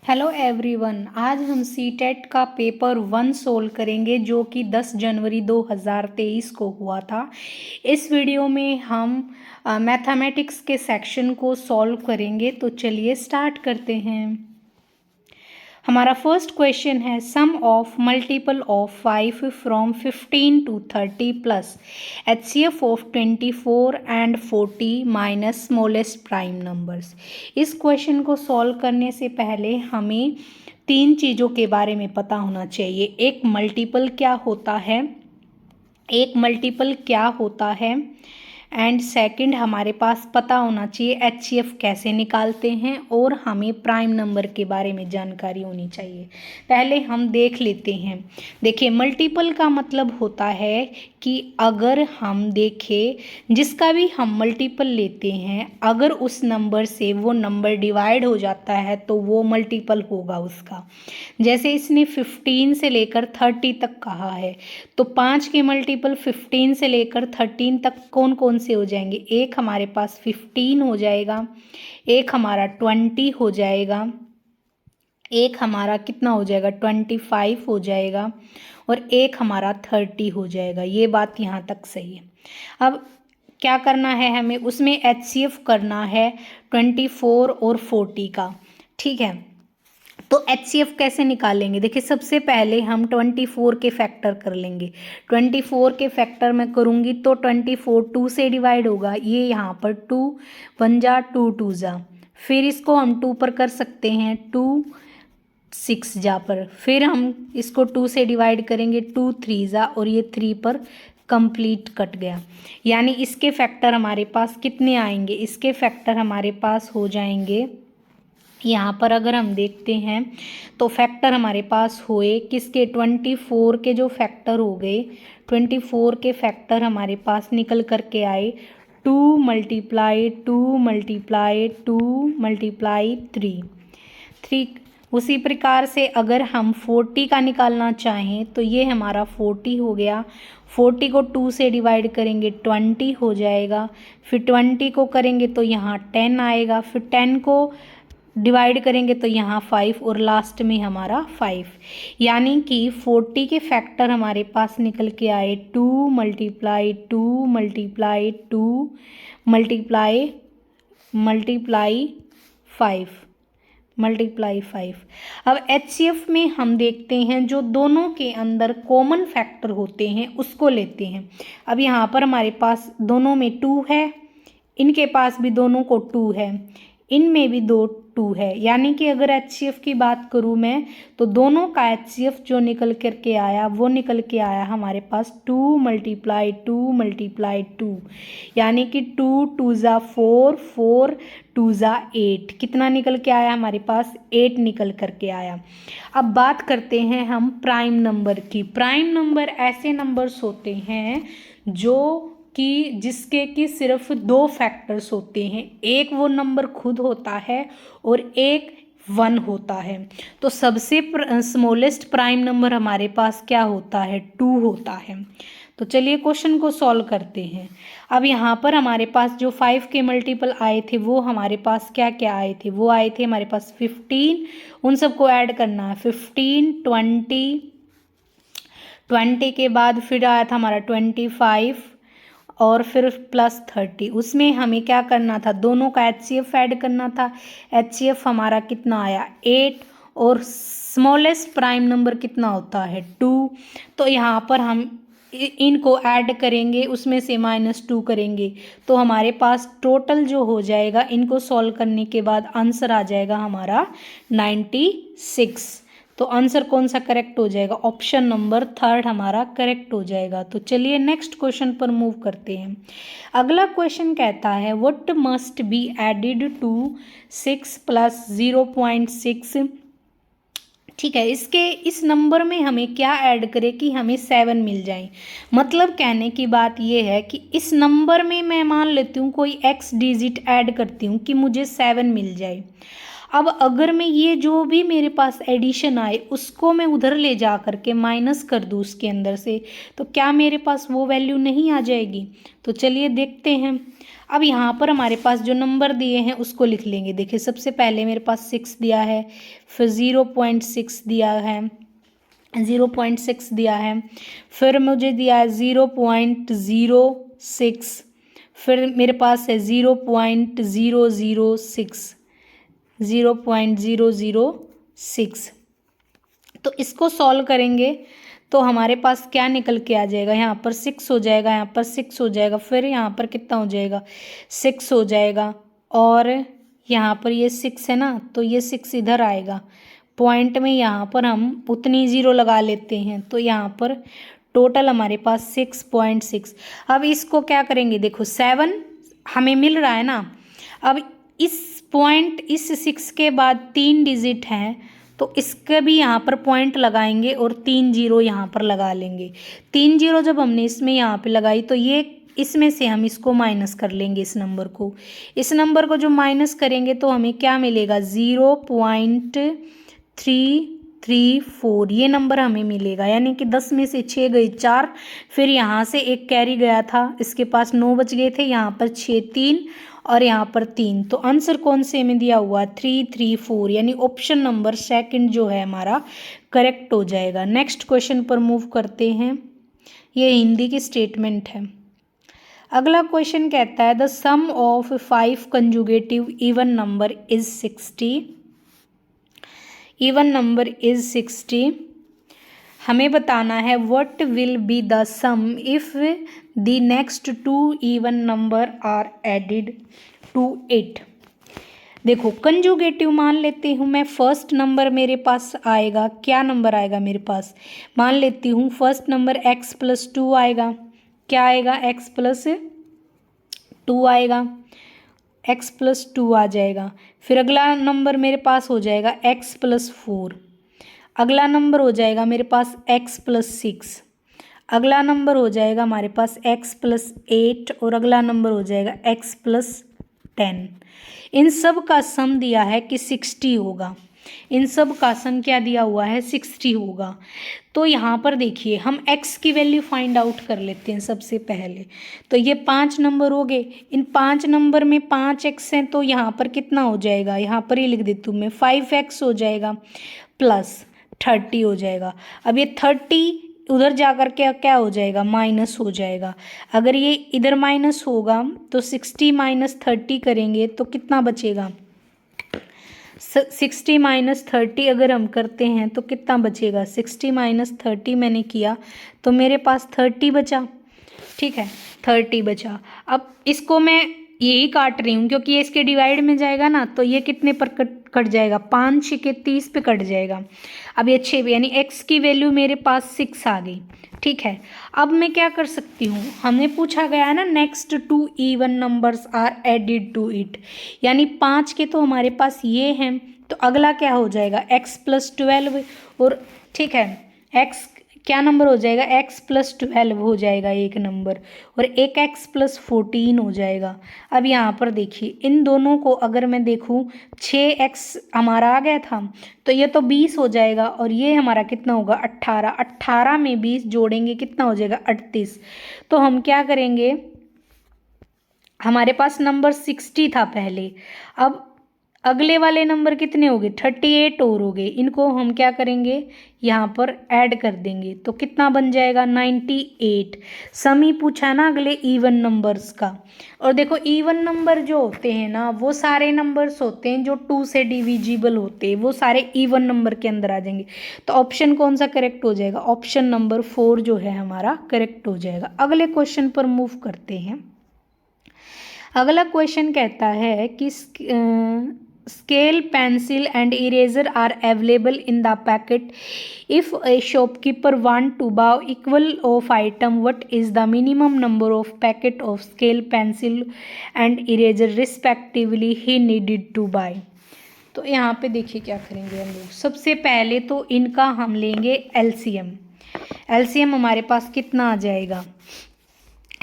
Hello everyone, आज हम CTET का पेपर 1 सोल्व करेंगे जो कि 10 जनवरी 2023 को हुआ था। इस वीडियो में हम मैथमेटिक्स के सेक्शन को सॉल्व करेंगे। तो चलिए स्टार्ट करते हैं। हमारा फर्स्ट क्वेश्चन है sum of multiple of 5 from 15 to 30 plus HCF of 24 and 40 minus smallest prime numbers. इस क्वेश्चन को सॉल्व करने से पहले हमें 3 चीज़ों के बारे में पता होना चाहिए। एक मल्टीपल क्या होता है एंड सेकंड हमारे पास पता होना चाहिए HCF कैसे निकालते हैं, और हमें प्राइम नंबर के बारे में जानकारी होनी चाहिए। पहले हम देख लेते हैं। देखिए, मल्टीपल का मतलब होता है कि अगर हम देखें जिसका भी हम मल्टीपल लेते हैं, अगर उस नंबर से वो नंबर डिवाइड हो जाता है तो वो मल्टीपल होगा उसका। जैसे इसने 15 से लेकर 30 तक कहा है, तो 5 के मल्टीपल 15 से लेकर 13 तक कौन कौन से हो जाएंगे। एक हमारे पास 15 हो जाएगा, एक हमारा 20 हो जाएगा, एक हमारा कितना हो जाएगा 25 हो जाएगा, और एक हमारा 30 हो जाएगा। ये बात यहाँ तक सही है। अब क्या करना है हमें, उसमें HCF करना है 24 और 40 का। ठीक है, तो HCF कैसे निकालेंगे। देखिए, सबसे पहले हम 24 के फैक्टर कर लेंगे। 24 के फैक्टर मैं करूँगी तो 24 2 से डिवाइड होगा, ये यहाँ पर 2 1 जा 2 2 जा, फिर इसको हम 2 पर कर सकते हैं 2 6 जा पर, फिर हम इसको 2 से डिवाइड करेंगे 2 3 जा, और ये 3 पर कंप्लीट कट गया। यानी इसके फैक्टर हमारे पास कितने आएंगे, इसके फैक्टर हमारे पास हो जाएंगे यहाँ पर अगर हम देखते हैं तो फैक्टर हमारे पास हुए किसके 24 के जो फैक्टर हो गए, 24 के फैक्टर हमारे पास निकल करके आए 2 मल्टीप्लाई 2 मल्टीप्लाई 2 मल्टीप्लाई 3। उसी प्रकार से अगर हम 40 का निकालना चाहें तो ये हमारा 40 हो गया। 40 को 2 से डिवाइड करेंगे 20 हो जाएगा, फिर 20 को करेंगे तो यहाँ 10 आएगा, फिर 10 को डिवाइड करेंगे तो यहाँ 5, और लास्ट में हमारा 5। यानी कि 40 के फैक्टर हमारे पास निकल के आए 2 मल्टीप्लाई 2 मल्टीप्लाई 2 मल्टीप्लाई 5। अब HCF में हम देखते हैं जो दोनों के अंदर कॉमन फैक्टर होते हैं उसको लेते हैं। अब यहाँ पर हमारे पास दोनों में 2 है, इनके पास भी दोनों को 2 है, इनमें भी 2 है। यानी कि अगर HCF की बात करूँ मैं तो दोनों का HCF जो निकल करके आया वो निकल के आया हमारे पास 2 मल्टीप्लाई 2 मल्टीप्लाई 2, यानी कि 2 2 जा 4 4 2 जा 8, कितना निकल के आया हमारे पास 8 निकल करके आया। अब बात करते हैं हम प्राइम नंबर की। प्राइम नंबर ऐसे नंबर्स होते हैं जो कि जिसके कि सिर्फ 2 फैक्टर्स होते हैं, एक वो नंबर खुद होता है और एक 1 होता है। तो सबसे स्मॉलेस्ट प्राइम नंबर हमारे पास क्या होता है, 2 होता है। तो चलिए क्वेश्चन को सॉल्व करते हैं। अब यहाँ पर हमारे पास जो 5 के मल्टीपल आए थे वो हमारे पास क्या क्या आए थे, वो आए थे हमारे पास 15, उन सबको ऐड करना है 15 20 के बाद फिर आया था हमारा 25 और फिर प्लस 30। उसमें हमें क्या करना था, दोनों का HCF ऐड करना था। HCF हमारा कितना आया 8, और स्मॉलेस्ट प्राइम नंबर कितना होता है 2। तो यहाँ पर हम इनको ऐड करेंगे, उसमें से -2 करेंगे तो हमारे पास टोटल जो हो जाएगा, इनको सॉल्व करने के बाद आंसर आ जाएगा हमारा 96। तो आंसर कौन सा करेक्ट हो जाएगा, ऑप्शन नंबर 3 हमारा करेक्ट हो जाएगा। तो चलिए नेक्स्ट क्वेश्चन पर मूव करते हैं। अगला क्वेश्चन कहता है what must be added to 6 plus 0.6। ठीक है, इस नंबर में हमें क्या ऐड करें कि हमें 7 मिल जाए। मतलब कहने की बात यह है कि इस नंबर में मैं मान लेती हूँ कोई x डिजिट ऐड करती हूँ कि मुझे 7 मिल जाए। अब अगर मैं ये जो भी मेरे पास एडिशन आए उसको मैं उधर ले जा करके माइनस कर दूँ उसके अंदर से, तो क्या मेरे पास वो वैल्यू नहीं आ जाएगी? तो चलिए देखते हैं। अब यहाँ पर हमारे पास जो नंबर दिए हैं उसको लिख लेंगे। देखिए सबसे पहले मेरे पास 6 दिया है, फिर 0.6 दिया है, 0.6 दिया है, फिर मुझे दिया है 0.06, फिर मेरे पास है 0.006, 0.006। तो इसको सॉल्व करेंगे तो हमारे पास क्या निकल के आ जाएगा? यहाँ पर 6 हो जाएगा, यहाँ पर 6 हो जाएगा, फिर यहाँ पर कितना हो जाएगा? 6 हो जाएगा, और यहाँ पर ये 6 है ना, तो ये 6 इधर आएगा पॉइंट में, यहाँ पर हम उतनी ज़ीरो लगा लेते हैं, तो यहाँ पर टोटल हमारे पास 6.6। अब इसको क्या करेंगे? देखो 7 हमें मिल रहा है ना, अब इस पॉइंट, इस 6 के बाद 3 डिजिट हैं, तो इसका भी यहाँ पर पॉइंट लगाएंगे और 3 जीरो यहाँ पर लगा लेंगे। 3 जीरो जब हमने इसमें यहाँ पे लगाई तो ये इसमें से हम इसको माइनस कर लेंगे, इस नंबर को। इस नंबर को जो माइनस करेंगे तो हमें क्या मिलेगा? 0.334 ये नंबर हमें मिलेगा। यानी कि 10 में से 6 गई 4, फिर यहाँ से एक कैरी गया था, इसके पास 9 बच गए थे, यहाँ पर 6 3 और यहाँ पर 3। तो आंसर कौन से में दिया हुआ? 334, यानी ऑप्शन नंबर सेकंड जो है हमारा करेक्ट हो जाएगा। नेक्स्ट क्वेश्चन पर मूव करते हैं। ये हिंदी की स्टेटमेंट है। अगला क्वेश्चन कहता है the sum of 5 conjugative even number is 60। Even number is 60। हमें बताना है what will be the sum if the next 2 even number are added to it. देखो कंजुगेटिव मान लेती हूँ मैं, फर्स्ट नंबर मेरे पास आएगा, क्या नंबर आएगा मेरे पास? मान लेती हूँ फर्स्ट नंबर x+2 आएगा। क्या आएगा? x+2 आएगा, x+2 आ जाएगा। फिर अगला नंबर मेरे पास हो जाएगा x+4, अगला नंबर हो जाएगा मेरे पास x+6, अगला नंबर हो जाएगा हमारे पास x+8 और अगला नंबर हो जाएगा x+10। इन सब का सम दिया है कि 60 होगा। इन सब का सम क्या दिया हुआ है? 60 होगा। तो यहाँ पर देखिए हम x की वैल्यू फाइंड आउट कर लेते हैं सबसे पहले। तो ये 5 नंबर हो गए, इन 5 नंबर में 5x हैं, तो यहाँ पर कितना हो जाएगा? यहाँ पर ही लिख देती हूँ मैं, 5x हो जाएगा प्लस 30 हो जाएगा। अब ये 30 उधर जाकर के क्या हो जाएगा? माइनस हो जाएगा। अगर ये इधर माइनस होगा तो 60 माइनस 30 करेंगे तो कितना बचेगा? 60 माइनस 30 अगर हम करते हैं तो कितना बचेगा? 60 माइनस 30 मैंने किया तो मेरे पास 30 बचा। ठीक है, 30 बचा। अब इसको मैं यही काट रही हूँ क्योंकि ये इसके डिवाइड में जाएगा ना, तो ये कितने पर कट जाएगा? 5 6 30 पे कट जाएगा। अब ये 6 यानी x की वैल्यू मेरे पास 6 आ गई। ठीक है, अब मैं क्या कर सकती हूँ? हमने पूछा गया है ना next 2 even numbers are added to it, यानी 5 के तो हमारे पास ये हैं, तो अगला क्या हो जाएगा? x+12 और ठीक है x क्या नंबर हो जाएगा? x+12 हो जाएगा एक नंबर, और एक x+14 हो जाएगा। अब यहाँ पर देखिए इन दोनों को अगर मैं देखूँ 6x हमारा आ गया था, तो ये तो 20 हो जाएगा, और ये हमारा कितना होगा? 18। 18 में 20 जोड़ेंगे कितना हो जाएगा? 38। तो हम क्या करेंगे? हमारे पास नंबर 60 था पहले, अब अगले वाले नंबर कितने हो गए? 38 और हो गए। इनको हम क्या करेंगे? यहाँ पर ऐड कर देंगे तो कितना बन जाएगा? 98। सम ही पूछा है ना अगले इवन नंबर्स का। और देखो इवन नंबर जो होते हैं ना, वो सारे नंबर्स होते हैं जो 2 से डिविजिबल होते हैं, वो सारे इवन नंबर के अंदर आ जाएंगे। तो ऑप्शन कौन सा करेक्ट हो जाएगा? ऑप्शन नंबर 4 जो है हमारा करेक्ट हो जाएगा। अगले क्वेश्चन पर मूव करते हैं। अगला क्वेश्चन कहता है कि scale, pencil and eraser are available in the packet if a shopkeeper want to buy equal of item what is the minimum number of packet of scale, pencil and eraser respectively he needed to buy. तो यहाँ पे देखिए क्या करेंगे हम लोग। सबसे पहले तो इनका हम लेंगे एलसीएम। एलसीएम हमारे पास कितना आ जाएगा?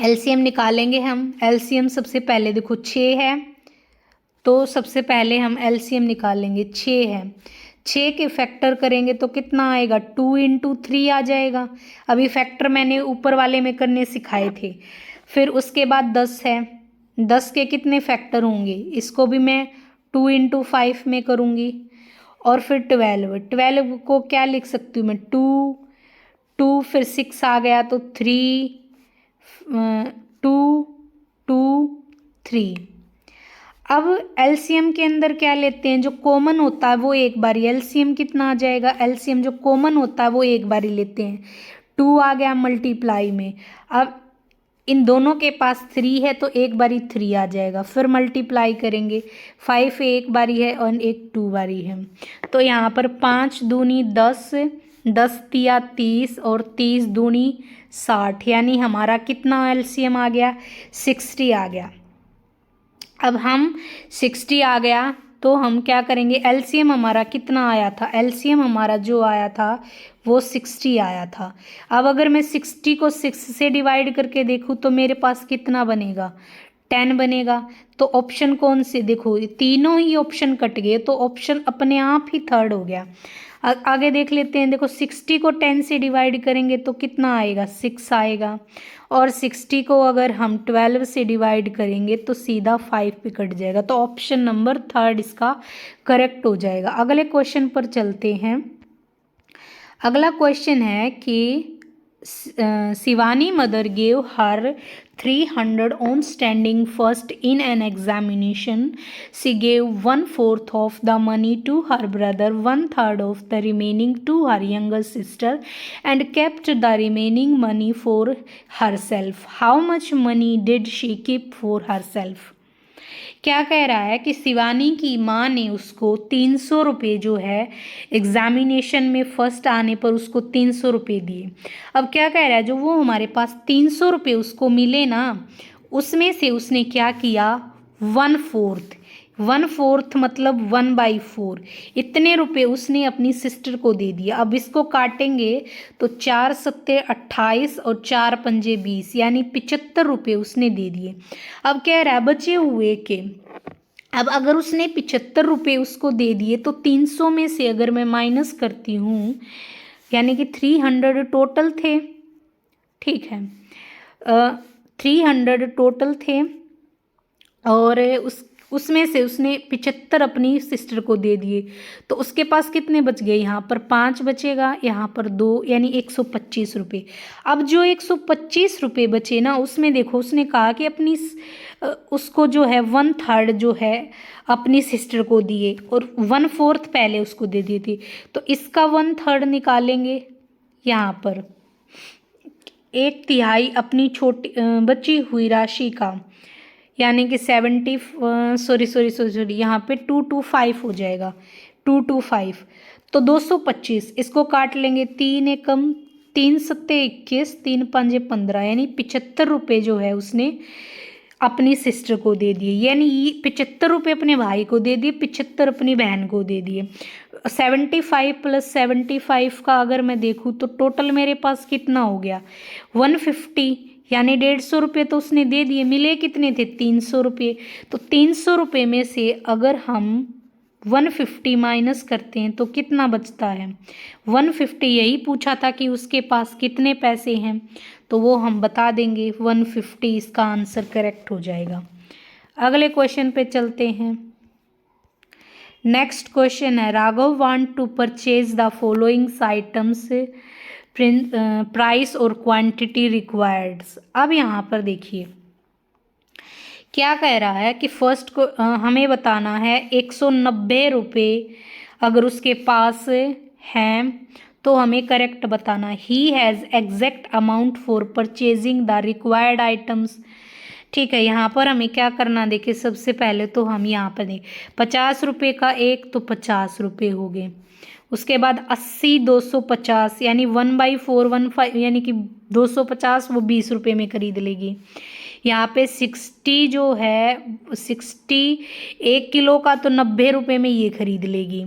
एलसीएम निकालेंगे हम। एलसीएम सबसे पहले देखो 6 है, तो सबसे पहले हम एलसीएम निकालेंगे। 6 है, 6 के फैक्टर करेंगे तो कितना आएगा, 2 × 3 आ जाएगा। अभी फैक्टर मैंने ऊपर वाले में करने सिखाए थे। फिर उसके बाद 10 है, 10 के कितने फैक्टर होंगे, इसको भी मैं 2 × 5 में करूँगी। और फिर 12 को क्या लिख सकती हूँ मैं, 2 फिर 6 आ गया तो 3 2 2 3। अब एलसीएम के अंदर क्या लेते हैं, जो कॉमन होता है वो एक बारी, एलसीएम कितना आ जाएगा, एलसीएम जो कॉमन होता है वो एक बारी लेते हैं। 2 आ गया मल्टीप्लाई में। अब इन दोनों के पास 3 है तो एक बारी 3 आ जाएगा, फिर मल्टीप्लाई करेंगे। 5 एक बारी है और एक 2 बारी है, तो यहाँ पर 5 दूनी 10, 10 तिया 30 और 30 दूनी 60, यानी हमारा कितना एलसीएम आ गया, 60 आ गया। अब हम 60 आ गया तो हम क्या करेंगे, एलसीएम हमारा कितना आया था, एलसीएम हमारा जो आया था वो 60 आया था। अब अगर मैं 60 को 6 से डिवाइड करके देखूँ तो मेरे पास कितना बनेगा, 10 बनेगा। तो ऑप्शन कौन से, देखो तीनों ही ऑप्शन कट गए तो ऑप्शन अपने आप ही थर्ड हो गया। आगे देख लेते हैं, देखो 60 को 10 से डिवाइड करेंगे तो कितना आएगा, 6 आएगा। और 60 को अगर हम 12 से डिवाइड करेंगे तो सीधा 5 पे कट जाएगा, तो ऑप्शन नंबर थर्ड इसका करेक्ट हो जाएगा। अगले क्वेश्चन पर चलते हैं। अगला क्वेश्चन है कि Shivani mother gave her 300 on standing first in an examination. She gave 1/4 of the money to her brother, 1/3 of the remaining to her younger sister, and kept the remaining money for herself. How much money did she keep for herself? क्या कह रहा है कि शिवानी की माँ ने उसको 300 रुपये जो है एग्जामिनेशन में फर्स्ट आने पर उसको 300 रुपये दिए। अब क्या कह रहा है, जो वो हमारे पास 300 रुपये उसको मिले ना, उसमें से उसने क्या किया, 1/4 मतलब 1/4 इतने रुपए उसने अपनी सिस्टर को दे दिया। अब इसको काटेंगे तो 4 सत्ते 28 और 4 पंजे 20, यानी 75 रुपये उसने दे दिए। अब कह रहा है बचे हुए के, अब अगर उसने 75 रुपये उसको दे दिए तो 300 में से अगर मैं माइनस करती हूँ, यानी कि 300 टोटल थे, ठीक है, 300 टोटल थे और उसमें से उसने 75 अपनी सिस्टर को दे दिए, तो उसके पास कितने बच गए, यहाँ पर 5 बचेगा, यहाँ पर 2, यानी 125 रुपये। अब जो 125 रुपये बचे ना, उसमें देखो उसने कहा कि अपनी उसको जो है 1/3 जो है अपनी सिस्टर को दिए और 1/4 पहले उसको दे दी थी, तो इसका 1/3 निकालेंगे। यहाँ पर 1/3 अपनी छोटी बची हुई राशि का, यानी कि 70 सॉरी यहाँ पे 225 हो जाएगा, 225 तो 225, इसको काट लेंगे, 3 एकम 3 सत्ते 21, 3 पंजे 15, यानी 75 रुपये जो है उसने अपनी सिस्टर को दे दिए, यानी 75 रुपये अपने भाई को दे दिए, 75 अपनी बहन को दे दिए। 75 + 75 का अगर मैं देखूँ तो टोटल मेरे पास कितना हो गया, 150, यानी 150 रुपये तो उसने दे दिए। मिले कितने थे, 300 रुपये। तो 300 रुपये में से अगर हम 150 माइनस करते हैं तो कितना बचता है, 150। यही पूछा था कि उसके पास कितने पैसे हैं, तो वो हम बता देंगे, 150 इसका आंसर करेक्ट हो जाएगा। अगले क्वेश्चन पे चलते हैं। नेक्स्ट क्वेश्चन है, Raghav want to purchase the followings items, price और क्वांटिटी रिक्वायर्ड। अब यहाँ पर देखिए क्या कह रहा है कि फर्स्ट को हमें बताना है 190 रुपये अगर उसके पास हैं तो हमें करेक्ट बताना। He has exact amount for purchasing the required items. ठीक है, यहाँ पर हमें क्या करना, देखिए सबसे पहले तो हम यहाँ पर देखें 50 रुपये का एक तो 50 रुपये हो गए, उसके बाद 80 250, यानी 1/4 15, यानी कि 250 वो 20 रुपये में खरीद लेगी। यहाँ पे 60 जो है 60 1 किलो का तो 90 रुपये में ये खरीद लेगी।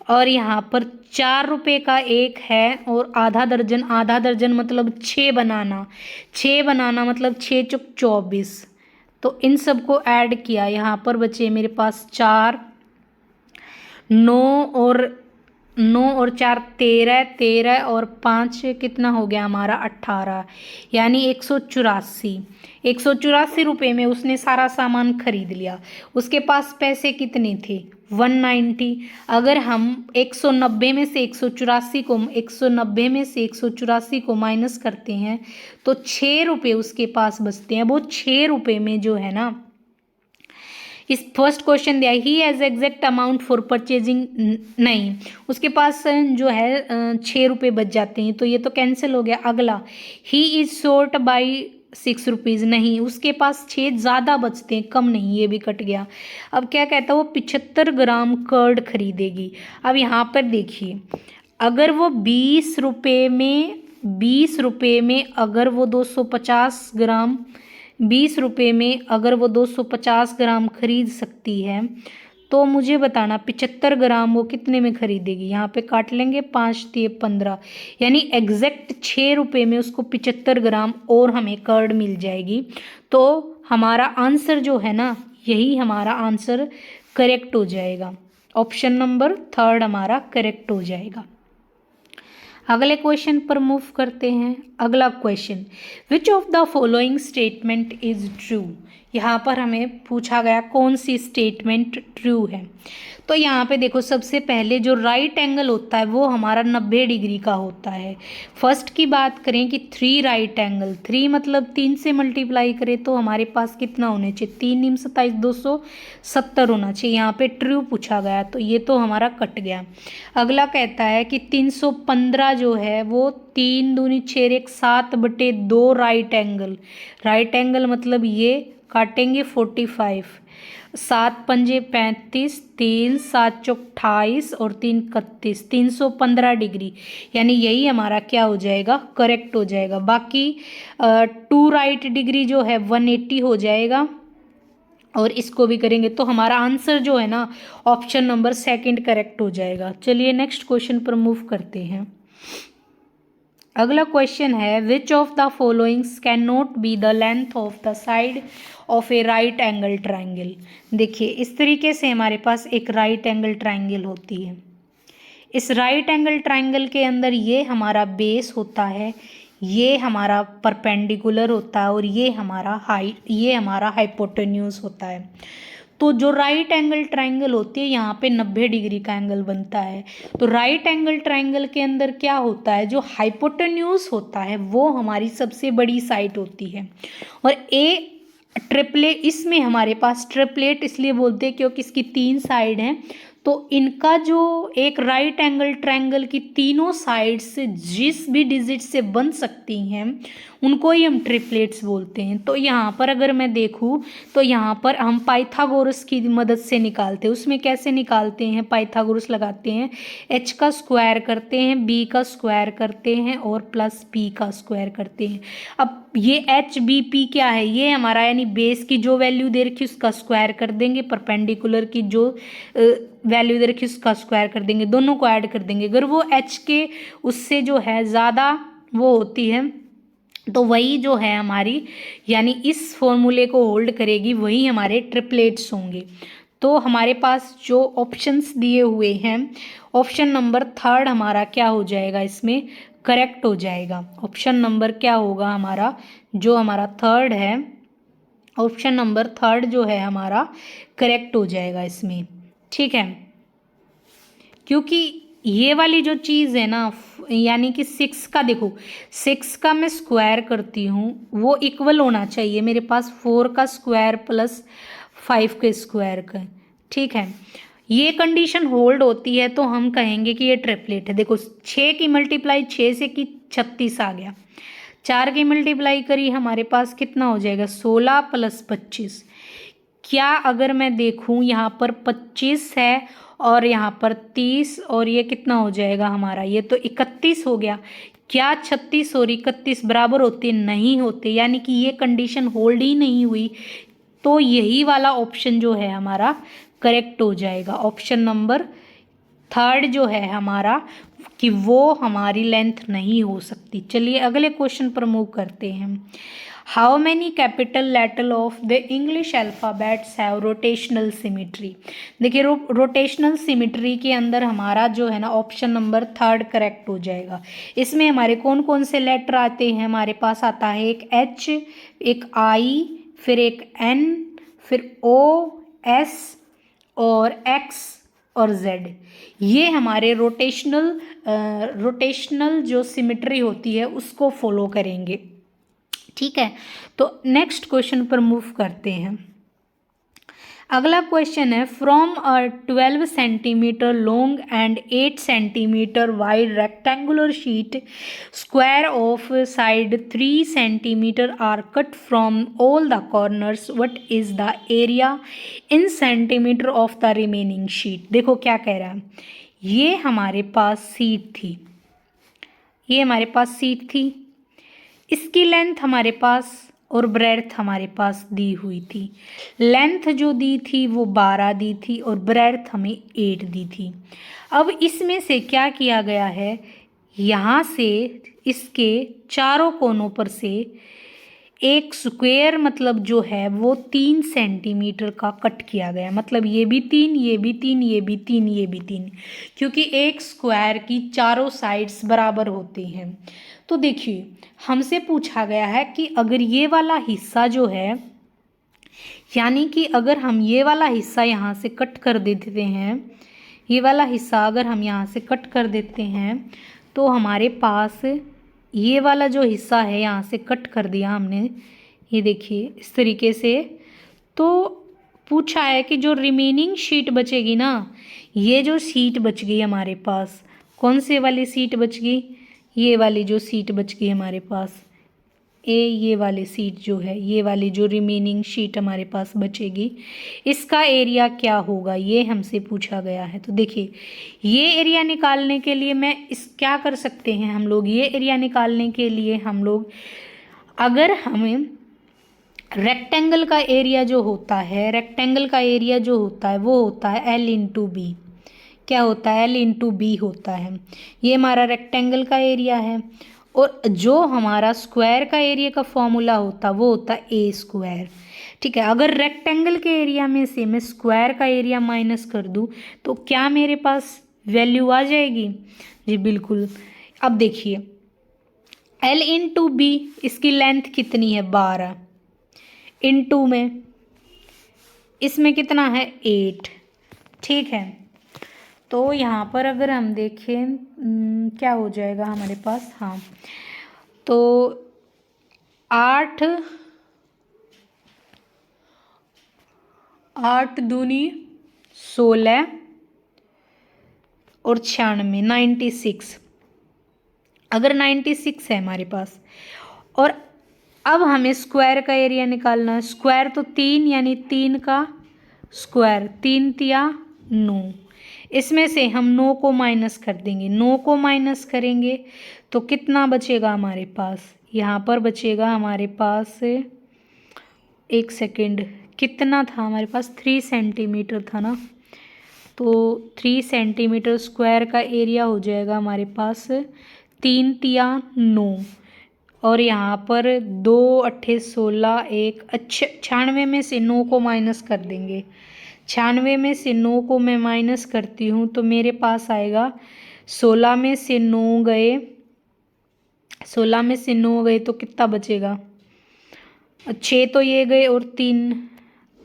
और यहाँ पर 4 रुपये का एक है और आधा दर्जन मतलब 6 बनाना मतलब 6 × 24, तो इन सबको ऐड किया, यहाँ पर बचे मेरे पास 4, 9 और 4 13, 13 और 5 कितना हो गया हमारा 18, यानी 184 रुपये में उसने सारा सामान खरीद लिया। उसके पास पैसे कितने थे 190। अगर हम 190 में से 184 को माइनस करते हैं तो 6 रुपये उसके पास बचते हैं। वो 6 रुपये में जो है ना, इस फर्स्ट क्वेश्चन दिया ही as exact amount for purchasing, नहीं उसके पास जो है 6 रुपये बच जाते हैं, तो ये तो कैंसिल हो गया। अगला he is short by 6 rupees, नहीं उसके पास 6 ज़्यादा बचते हैं, कम नहीं, ये भी कट गया। अब क्या कहता है, वो 75 ग्राम कर्ड खरीदेगी। अब यहाँ पर देखिए, अगर वो 20 रुपये में अगर वो 250 ग्राम 20 रुपये में अगर वो 250 ग्राम खरीद सकती है, तो मुझे बताना 75 ग्राम वो कितने में खरीदेगी। यहाँ पे काट लेंगे, 5 × 15, यानी एग्जैक्ट 6 रुपये में उसको 75 ग्राम और हमें कर्ड मिल जाएगी। तो हमारा आंसर जो है ना, यही हमारा आंसर करेक्ट हो जाएगा। ऑप्शन नंबर 3 हमारा करेक्ट हो जाएगा। अगले क्वेश्चन पर मूव करते हैं। अगला question, which of the following statement is true. यहाँ पर हमें पूछा गया कौन सी स्टेटमेंट ट्रू है। तो यहाँ पे देखो, सबसे पहले जो राइट एंगल होता है वो हमारा 90 डिग्री का होता है। फर्स्ट की बात करें कि 3 राइट एंगल, 3 मतलब 3 से मल्टीप्लाई करें तो हमारे पास कितना होने चाहिए, 3 × 27 270 होना चाहिए। यहाँ पे ट्रू पूछा गया, तो ये तो हमारा कट गया। अगला कहता है कि 315 जो है वो 3 दूनी 6 1 7/2 राइट एंगल मतलब ये काटेंगे 45, 7 पंजे 35, 3 7 चौक 28 और 3 31, 315 डिग्री, यानी यही हमारा क्या हो जाएगा, करेक्ट हो जाएगा। बाकी 2 राइट डिग्री जो है 180 हो जाएगा, और इसको भी करेंगे तो हमारा आंसर जो है ना, ऑप्शन नंबर 2 करेक्ट हो जाएगा। चलिए नेक्स्ट क्वेश्चन पर मूव करते हैं। अगला क्वेश्चन है, which of the followings can not be the length of the side of A right angle triangle. देखिए, इस तरीके से हमारे पास एक राइट एंगल ट्राइंगल होती है। इस राइट एंगल ट्राइंगल के अंदर ये हमारा बेस होता है, ये हमारा परपेंडिकुलर होता है, और ये हमारा हाइपोटेन्यूज होता है। तो जो राइट एंगल ट्राइंगल होती है, यहाँ पे 90 डिग्री का एंगल बनता है। तो राइट एंगल ट्राइंगल के अंदर क्या होता है, जो हाइपोटेन्यूज होता है वो हमारी सबसे बड़ी साइड होती है। और ट्रिपलेट, इसमें हमारे पास ट्रिपलेट इसलिए बोलते हैं क्योंकि इसकी 3 साइड हैं। तो इनका जो एक राइट एंगल ट्रायंगल की तीनों साइड से जिस भी डिजिट से बन सकती हैं उनको ही हम ट्रिपलेट्स बोलते हैं। तो यहाँ पर अगर मैं देखूँ तो यहाँ पर हम पाइथागोरस की मदद से निकालते हैं। उसमें कैसे निकालते हैं, पाइथागोरस लगाते हैं, h का स्क्वायर करते हैं, b का स्क्वायर करते हैं और प्लस p का स्क्वायर करते हैं। अब ये h b p क्या है, ये हमारा यानी बेस की जो वैल्यू दे रखी उसका स्क्वायर कर देंगे, परपेंडिकुलर की जो वैल्यू दे रखी उसका स्क्वायर कर देंगे, दोनों को ऐड कर देंगे। अगर वो h के उससे जो है ज़्यादा वो होती है तो वही जो है हमारी यानी इस फॉर्मूले को होल्ड करेगी, वही हमारे ट्रिपलेट्स होंगे। तो हमारे पास जो ऑप्शंस दिए हुए हैं, ऑप्शन नंबर 3 हमारा क्या हो जाएगा, इसमें करेक्ट हो जाएगा। ऑप्शन नंबर क्या होगा हमारा, जो हमारा 3 है, ऑप्शन नंबर 3 जो है हमारा करेक्ट हो जाएगा इसमें, ठीक है। क्योंकि ये वाली जो चीज़ है ना, यानी कि 6 का देखो, 6 का मैं स्क्वायर करती हूँ वो इक्वल होना चाहिए मेरे पास 4 का स्क्वायर प्लस 5 के स्क्वायर का, ठीक है। ये कंडीशन होल्ड होती है तो हम कहेंगे कि ये ट्रिपलेट है। देखो 6 की मल्टीप्लाई 6 से की 36 आ गया, 4 की मल्टीप्लाई करी हमारे पास कितना हो जाएगा 16 प्लस 25। क्या अगर मैं देखूँ यहाँ पर 25 है और यहाँ पर 30 और ये कितना हो जाएगा हमारा, ये तो 31 हो गया। क्या 36 और 31 बराबर होते, नहीं होते, यानी कि ये कंडीशन होल्ड ही नहीं हुई। तो यही वाला ऑप्शन जो है हमारा करेक्ट हो जाएगा, ऑप्शन नंबर 3 जो है हमारा, कि वो हमारी लेंथ नहीं हो सकती। चलिए अगले क्वेश्चन पर मूव करते हैं। How many capital letter of the English alphabets have rotational symmetry. देखिए रोटेशनल सिमिट्री के अंदर हमारा जो है ना ऑप्शन नंबर 3 करेक्ट हो जाएगा। इसमें हमारे कौन कौन से लेटर आते हैं, हमारे पास आता है एक एच, एक आई, फिर एक एन, फिर ओ, एस और एक्स और जेड। ये हमारे रोटेशनल जो सिमिट्री होती है उसको फॉलो करेंगे। ठीक है, तो नेक्स्ट क्वेश्चन पर मूव करते हैं। अगला क्वेश्चन है from a 12 centimetre long and 8 centimetre wide rectangular sheet square of side 3 centimetre are cut from all the corners what is the area in centimetre of the remaining sheet. देखो क्या कह रहा है, ये हमारे पास सीट थी, ये हमारे पास सीट थी, इसकी लेंथ हमारे पास और ब्रेड्थ हमारे पास दी हुई थी। लेंथ जो दी थी वो 12 दी थी और ब्रेड्थ हमें 8 दी थी। अब इसमें से क्या किया गया है, यहाँ से इसके चारों कोनों पर से एक स्क्वायर मतलब जो है वो 3 सेंटीमीटर का कट किया गया, मतलब ये भी 3, ये भी 3, ये भी 3, ये भी 3, क्योंकि एक स्क्वायर की चारों साइड्स बराबर होती हैं। तो देखिए हमसे पूछा गया है कि अगर ये वाला हिस्सा जो है, यानी कि अगर हम ये वाला हिस्सा यहाँ से कट कर देते हैं, ये वाला हिस्सा अगर हम यहाँ से कट कर देते हैं तो हमारे पास ये वाला जो हिस्सा है यहाँ से कट कर दिया हमने, ये देखिए इस तरीके से। तो पूछा है कि जो रिमेनिंग शीट बचेगी ना, ये जो सीट बच गई हमारे पास, कौन से वाली सीट बच गई, ये वाली जो सीट बच गई हमारे पास, ये वाली सीट जो है, ये वाली जो रिमेनिंग शीट हमारे पास बचेगी, इसका एरिया क्या होगा, ये हमसे पूछा गया है। तो देखिए ये एरिया निकालने के लिए मैं क्या कर सकते हैं हम लोग, ये एरिया निकालने के लिए हम लोग, अगर हमें रेक्टेंगल का एरिया जो होता है, रेक्टेंगल का एरिया जो होता है वो होता है L इंटू बी। क्या होता है, L इंटू बी होता है। ये हमारा रेक्टेंगल का एरिया है, और जो हमारा स्क्वायर का एरिया का फॉर्मूला होता वो होता है ए स्क्वायर। ठीक है, अगर रेक्टेंगल के एरिया में से मैं स्क्वायर का एरिया माइनस कर दूं तो क्या मेरे पास वैल्यू आ जाएगी, जी बिल्कुल। अब देखिए L इंटू बी, इसकी लेंथ कितनी है 12, इंटू में इसमें कितना है 8। ठीक है, तो यहाँ पर अगर हम देखें क्या हो जाएगा हमारे पास, हाँ तो 8 दूनी 16 और 96, 96। अगर 96 है हमारे पास, और अब हमें स्क्वायर का एरिया निकालना है। स्क्वायर तो 3, यानी 3 का स्क्वायर, 3 तिया 9, इसमें से हम 9 को माइनस कर देंगे, 9 को माइनस करेंगे तो कितना बचेगा हमारे पास, यहाँ पर बचेगा हमारे पास, एक सेकेंड, कितना था हमारे पास, 3 सेंटीमीटर था ना, तो 3 सेंटीमीटर स्क्वायर का एरिया हो जाएगा हमारे पास 3 तिया 9, और यहाँ पर 2 8 16, 1 96 में से 9 को माइनस कर देंगे। 96 में से 9 को मैं माइनस करती हूँ तो मेरे पास आएगा 16 में से 9 गए, 16 में से 9 गए तो कितना बचेगा, 6 तो ये गए और 3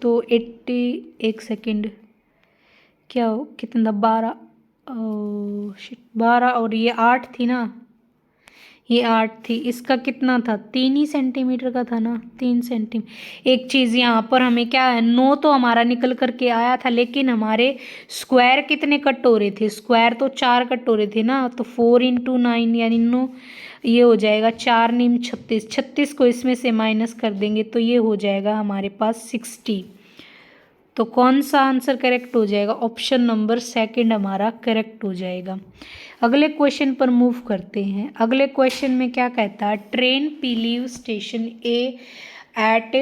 तो 80, एक सेकेंड क्या हो कितना 12, 12 और ये 8 थी ना, ये 8 थी, इसका कितना था 3 ही सेंटीमीटर का था ना, 3 सेंटीमीटर। एक चीज़ यहाँ पर हमें क्या है, 9 तो हमारा निकल करके आया था, लेकिन हमारे स्क्वायर कितने कट हो रहे थे, स्क्वायर तो 4 कट हो रहे थे ना, तो 4 इंटू 9 यानी 9, ये हो जाएगा 4 9 36, 36 को इसमें से माइनस कर देंगे तो ये हो जाएगा हमारे पास 60। तो कौन सा आंसर करेक्ट हो जाएगा, ऑप्शन नंबर 2 हमारा करेक्ट हो जाएगा। अगले क्वेश्चन पर मूव करते हैं। अगले क्वेश्चन में क्या कहता है, train P leave station A at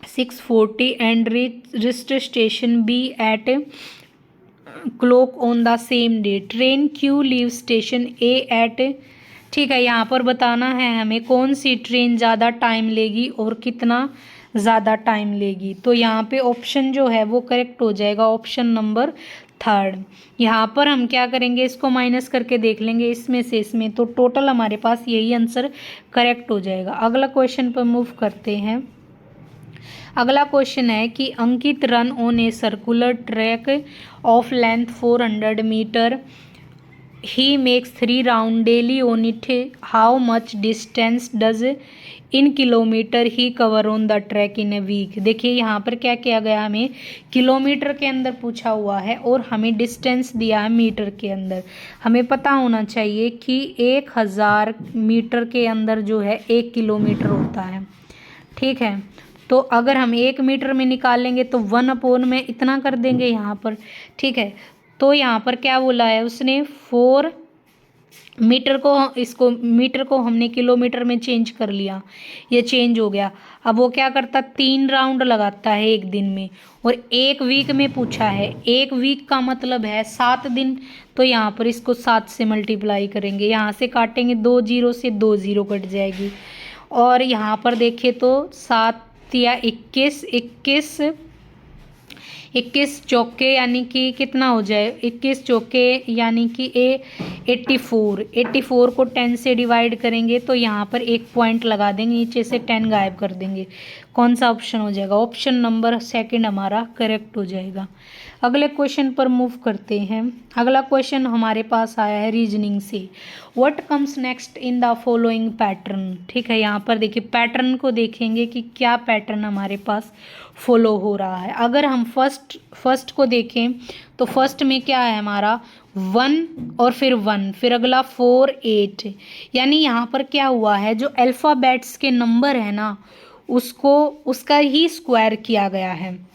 6:40 and reached station B at clock on the same day. Train Q leave station A at ठीक है, यहाँ पर बताना है हमें कौन सी ट्रेन ज़्यादा टाइम लेगी और कितना ज़्यादा टाइम लेगी। तो यहाँ पे ऑप्शन जो है वो करेक्ट हो जाएगा, ऑप्शन नंबर थर्ड। यहाँ पर हम क्या करेंगे, इसको माइनस करके देख लेंगे इसमें से इसमें, तो टोटल हमारे पास यही आंसर करेक्ट हो जाएगा। अगला क्वेश्चन पर मूव करते हैं। अगला क्वेश्चन है कि Ankit run on a circular track of length 400 metre, he makes 3 round daily on it, how much distance does in kilometre he cover on the track in a week. देखिए यहाँ पर क्या किया गया, हमें किलोमीटर के अंदर पूछा हुआ है और हमें डिस्टेंस दिया है मीटर के अंदर। हमें पता होना चाहिए कि 1000 मीटर के अंदर जो है 1 किलोमीटर होता है। ठीक है, तो अगर हम 1 मीटर में निकालेंगे तो 1 में इतना कर देंगे यहाँ पर। ठीक है, तो यहाँ पर क्या बोला है उसने, 4 मीटर को, इसको मीटर को हमने किलोमीटर में चेंज कर लिया, ये चेंज हो गया। अब वो क्या करता, 3 राउंड लगाता है एक दिन में, और 1 वीक में पूछा है। 1 वीक का मतलब है 7 दिन, तो यहाँ पर इसको 7 से मल्टीप्लाई करेंगे, यहाँ से काटेंगे 2 जीरो से 2 जीरो कट जाएगी। और यहाँ पर देखें तो 7 या 21, 21 चौके यानी कि कितना हो जाए, 21 चौके यानी कि 84 को 10 से डिवाइड करेंगे तो यहाँ पर एक पॉइंट लगा देंगे, नीचे से 10 गायब कर देंगे। कौन सा ऑप्शन हो जाएगा, ऑप्शन नंबर सेकंड हमारा करेक्ट हो जाएगा। अगले क्वेश्चन पर मूव करते हैं। अगला क्वेश्चन हमारे पास आया है रीजनिंग से, what comes next in the following pattern. ठीक है, यहाँ पर देखिए पैटर्न को देखेंगे कि क्या पैटर्न हमारे पास फॉलो हो रहा है। अगर हम फर्स्ट को देखें तो फर्स्ट में क्या है हमारा 1 और फिर 1, फिर अगला 4 8, यानी यहाँ पर क्या हुआ है, जो अल्फ़ाबेट्स के नंबर है ना उसका ही स्क्वायर किया गया है।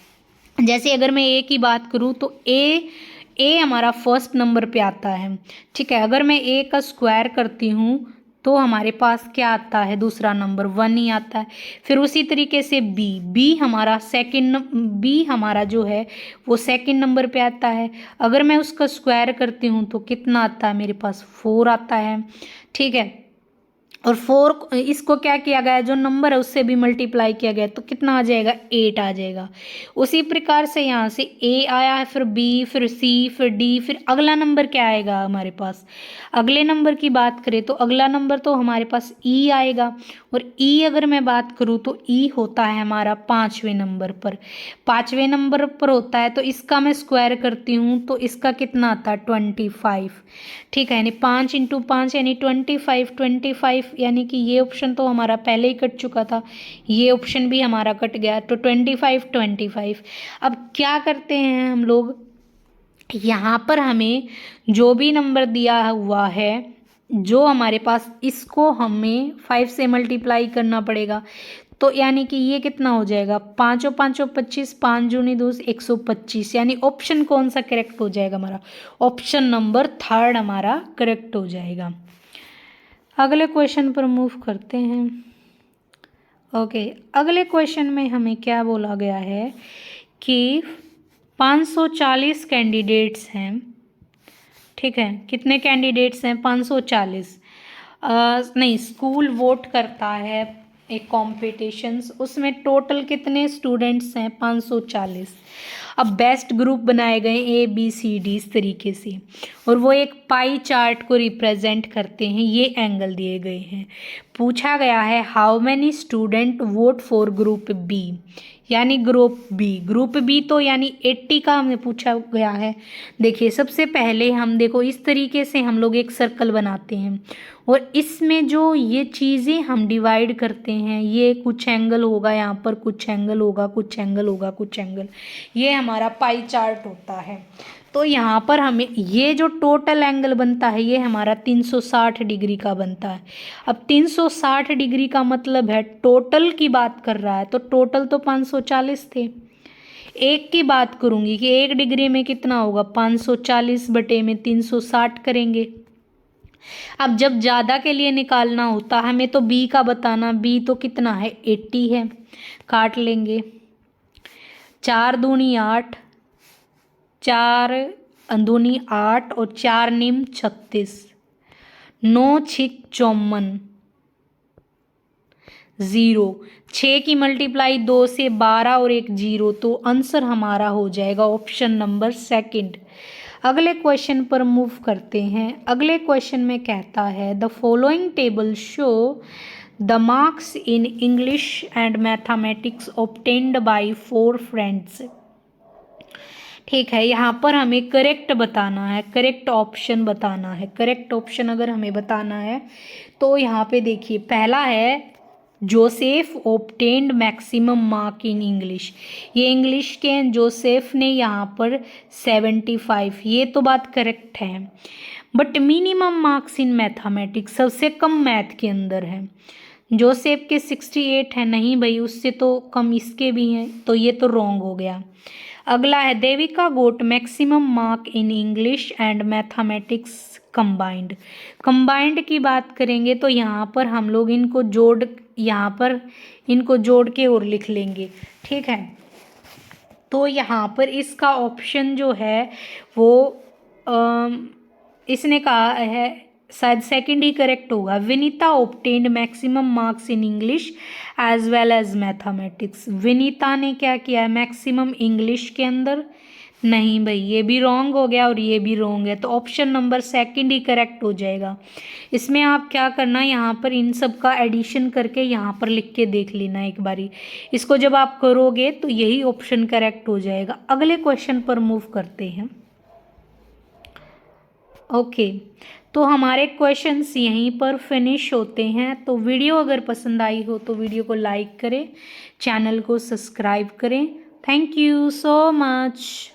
जैसे अगर मैं ए की बात करूँ तो ए हमारा फर्स्ट नंबर पे आता है। ठीक है, अगर मैं ए का स्क्वायर करती हूँ तो हमारे पास क्या आता है, दूसरा नंबर 1 ही आता है। फिर उसी तरीके से बी हमारा जो है वो सेकंड नंबर पे आता है। अगर मैं उसका स्क्वायर करती हूँ तो कितना आता है, मेरे पास 4 आता है। ठीक है, और 4 इसको क्या किया गया है, जो नंबर है उससे भी मल्टीप्लाई किया गया तो कितना आ जाएगा, 8 आ जाएगा। उसी प्रकार से यहाँ से ए आया है, फिर बी, फिर सी, फिर डी, फिर अगला नंबर क्या आएगा हमारे पास। अगले नंबर की बात करें तो अगला नंबर तो हमारे पास ई आएगा, और ई अगर मैं बात करूँ तो ई होता है हमारा 5वें नंबर पर। 5वें नंबर पर होता है तो इसका मैं स्क्वायर करती हूँ तो इसका कितना आता है, 25। ठीक है, यानी 5 × 5 यानी 25 यानी कि ये ऑप्शन तो हमारा पहले ही कट चुका था, ये ऑप्शन भी हमारा कट गया, तो 25। अब क्या करते हैं हम लोग, यहाँ पर हमें जो भी नंबर दिया हुआ है जो हमारे पास, इसको हमें 5 से मल्टीप्लाई करना पड़ेगा। तो यानी कि ये कितना हो जाएगा, 5 × 5 = 25, 5 दूनी 2 125, यानी ऑप्शन कौन सा करेक्ट हो जाएगा हमारा, ऑप्शन नंबर थर्ड हमारा करेक्ट हो जाएगा। अगले क्वेश्चन पर मूव करते हैं। ओके, अगले क्वेश्चन में हमें क्या बोला गया है कि 540 कैंडिडेट्स हैं। ठीक है, कितने कैंडिडेट्स हैं, 540। नहीं, स्कूल वोट करता है एक कॉम्पिटिशन्स, उसमें टोटल कितने स्टूडेंट्स हैं, 540। अब बेस्ट ग्रुप बनाए गए ABCD इस तरीके से, और वो एक पाई चार्ट को रिप्रेजेंट करते हैं, ये एंगल दिए गए हैं। पूछा गया है how many student vote for group B, यानी ग्रुप बी तो यानी 80 का हमें पूछा गया है। देखिए सबसे पहले हम देखो इस तरीके से हम लोग एक सर्कल बनाते हैं, और इसमें जो ये चीज़ें हम डिवाइड करते हैं, ये कुछ एंगल होगा, यहाँ पर कुछ एंगल होगा, कुछ एंगल होगा, कुछ एंगल, ये हमारा पाई चार्ट होता है। तो यहाँ पर हमें ये जो टोटल एंगल बनता है ये हमारा 360 डिग्री का बनता है। अब 360 डिग्री का मतलब है टोटल की बात कर रहा है, तो टोटल तो 540 थे। एक की बात करूँगी कि 1 डिग्री में कितना होगा, 540 बटे में 360 करेंगे। अब जब ज़्यादा के लिए निकालना होता है हमें तो बी का बताना, बी तो कितना है, 80 है, काट लेंगे। 4 दूनी 8, 4 अंदूनी 8 और 4 निम 36, 9 6 54 0। 6 की मल्टीप्लाई 2 से 12 और एक 0, तो आंसर हमारा हो जाएगा ऑप्शन नंबर सेकंड। अगले क्वेश्चन पर मूव करते हैं। अगले क्वेश्चन में कहता है the following table show the marks in English and mathematics obtained by 4 friends. ठीक है, यहाँ पर हमें करेक्ट बताना है, करेक्ट ऑप्शन बताना है। करेक्ट ऑप्शन अगर हमें बताना है तो यहाँ पे देखिए, पहला है Joseph obtained maximum mark in English. ये इंग्लिश के जोसेफ ने यहाँ पर 75, ये तो बात करेक्ट है। But minimum marks in mathematics, सबसे कम मैथ के अंदर है। जोसेफ के 68 है, नहीं भाई, उससे तो कम इसके भी हैं, तो ये तो रॉन्ग हो गया। अगला है Devika got maximum mark in English and mathematics combined. Combined की बात करेंगे तो यहाँ पर हम लोग इनको जोड़ के और लिख लेंगे। ठीक है, तो यहाँ पर इसका ऑप्शन जो है वो इसने कहा है, शायद सेकंड ही करेक्ट होगा। Vinita obtained maximum marks in English as well as mathematics. Vinita ने क्या किया है, मैक्सिमम इंग्लिश के अंदर, नहीं भाई, ये भी रॉन्ग हो गया और ये भी रॉन्ग है, तो ऑप्शन नंबर सेकंड ही करेक्ट हो जाएगा। इसमें आप क्या करना, यहाँ पर इन सब का एडिशन करके यहाँ पर लिख के देख लेना एक बारी। इसको जब आप करोगे तो यही ऑप्शन करेक्ट हो जाएगा। अगले क्वेश्चन पर मूव करते हैं। ओके, तो हमारे क्वेश्चंस यहीं पर फिनिश होते हैं। तो वीडियो अगर पसंद आई हो तो वीडियो को लाइक करें, चैनल को सब्सक्राइब करें। Thank you so much.